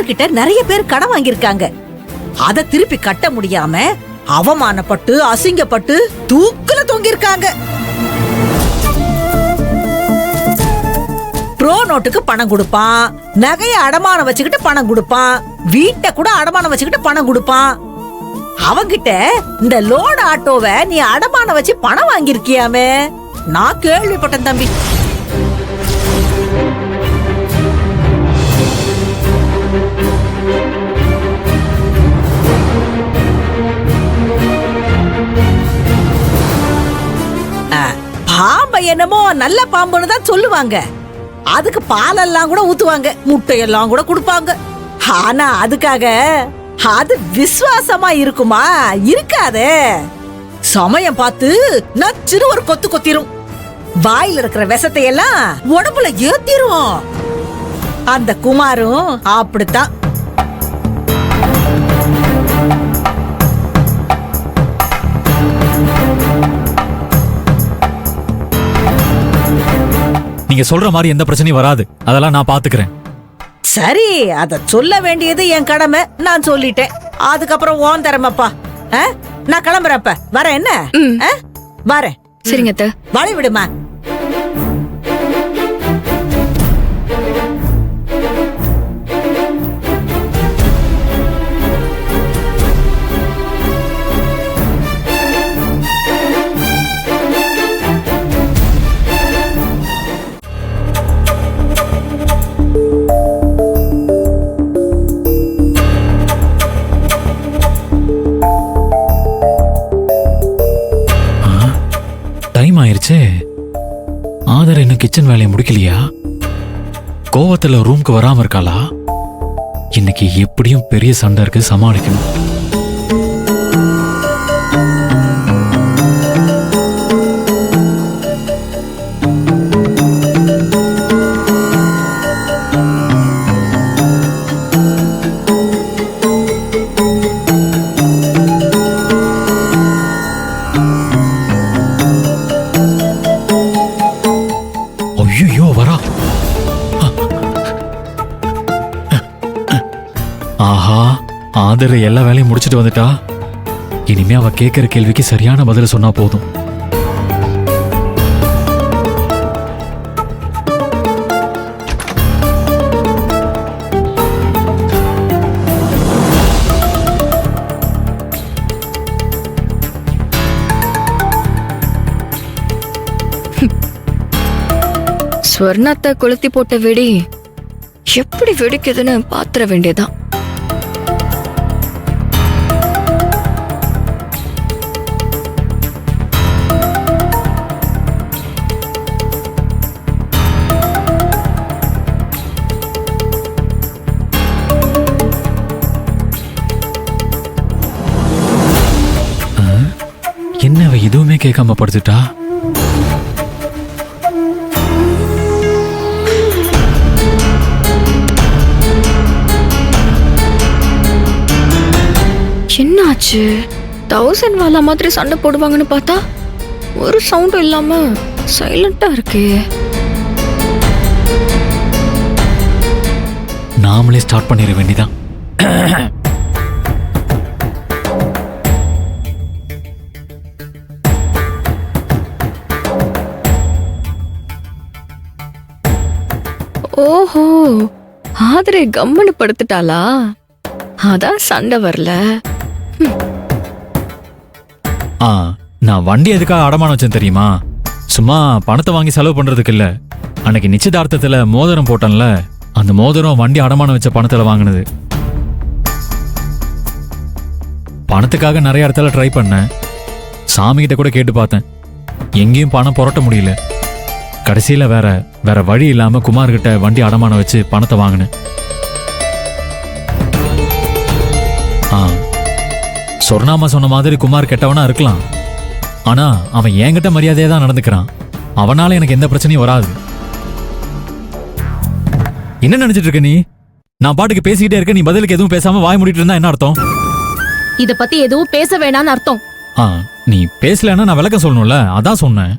குமார் கிட்ட நிறைய பேர் கடன் வாங்கியிருக்காங்க. அத திருப்பி கட்ட முடியாம அவமானப்பட்டு அசிங்கப்பட்டு தூக்குல தொங்கிருக்காங்க. ப்ரோ நோட்டுக்கு பணம் கொடுப்பான், நகைய அடமானம் வச்சுக்கிட்டு பணம் கொடுப்பான், வீட்டை கூட அடமானம் வச்சுக்கிட்டு பணம் கொடுப்பான். அவங்கிட்ட இந்த லோடு ஆட்டோவை நீ அடமானம் வச்சு பணம் வாங்கிருக்கியாமே, நான் கேள்விப்பட்டேன் தம்பி. பாம்பை என்னமோ நல்ல பாம்புன்னு தான் சொல்லுவாங்க. அதுக்கு பாலெல்லாம் கூட ஊத்துவாங்க, முட்டையெல்லாம் கூட கொடுப்பாங்க. ஆனா அதுக்காக அது விசுவாசமா இருக்குமா? இருக்காதே. சமயம் பார்த்து நச்சுன்னு ஒரு கொத்து கொத்திரும். வாயில இருக்கிற விஷத்தை எல்லாம் உடம்புல ஏத்திரும். அந்த குமாரும் அப்படித்தான். நீங்க சொல்ற மாதிரி எந்த பிரச்சனையும் வராது, அதெல்லாம் நான் பாத்துக்கிறேன். சரி, அத சொல்ல வேண்டியது என் கடமை, நான் சொல்லிட்டேன். அதுக்கப்புறம் ஓன் தரமப்பா. நான் கிளம்புறப்ப வரேன். என்ன வரேன். சரிங்க அத்தை. வழி விடுமா. டைம் ஆயிருச்சு. ஆதர் இன்னும் கிச்சன் வேலையை முடிக்கலையா? கோவத்துல ரூம்க்கு வராம இருக்காளா? இன்னைக்கு எப்படியும் பெரிய சண்டை இருக்கு, சமாளிக்கணும். ஐயோ வரா. ஆஹா, ஆதர் எல்லா வேலையும் முடிச்சிட்டு வந்துட்டா. இனிமே அவ கேட்கிற கேள்விக்கு சரியான பதில சொன்னா போதும். ஸ்வர்ணத்தை கொளுத்தி போட்ட வெடி எப்படி வெடிக்குதுன்னு பாத்திர வேண்டியதான். என்ன அவ எதுவுமே கேட்காம படுத்துட்டா? என்னாச்சு? 1000 வாலா மாதிரி சண்டை போடுவாங்கன்னு பார்த்தா ஒரு சவுண்டும் இல்லாம சைலண்டா இருக்கே. நாமளே ஸ்டார்ட் பண்ணிட வேண்டிதான். ஓஹோ, ஆதரை கம்மனு படுத்துட்டாளா? அதான் சண்டை வரல. நான் வண்டி எதுக்காக அடமானம் வச்சேன் தெரியுமா? சும்மா பணத்தை வாங்கி செலவு பண்றதுக்கு இல்ல. அன்னைக்கு நிச்சயதார்த்தத்துல மோதிரம் போட்டேன்ல, அந்த மோதிரம் வண்டி அடமானம் வச்ச பணத்துல வாங்கினது. பணத்துக்காக நிறைய இடத்துல ட்ரை பண்ணேன். சாமி கிட்ட கூட கேட்டு பார்த்தேன், எங்கேயும் பணம் புரட்ட முடியல. கடைசியில வேற வழி இல்லாம குமார் கிட்ட வண்டி அடமானம் வச்சு பணத்தை வாங்கினேன். சொர்ணாமா சொன்ன மாதிரி குமார் கெட்டவனா இருக்கலாம், ஆனா அவன் என்கிட்ட மரியாதையா தான் நடந்துக்கிறான். அவனால எனக்கு எந்த பிரச்சனையும் வராது. என்ன நினைச்சிட்டு இருக்க நீ? நான் பாட்டுக்கு பேசிக்கிட்டே இருக்க, நீ பதிலுக்கு எதுவும் பேசாம வாய் மூடிட்டு இருந்தா என்ன அர்த்தம்? இத பத்தி எதுவும் பேச வேணாம்னு அர்த்தம். நீ பேசலன்னா நான் விளக்கம் சொல்லணும்ல, அதான் சொன்னேன்.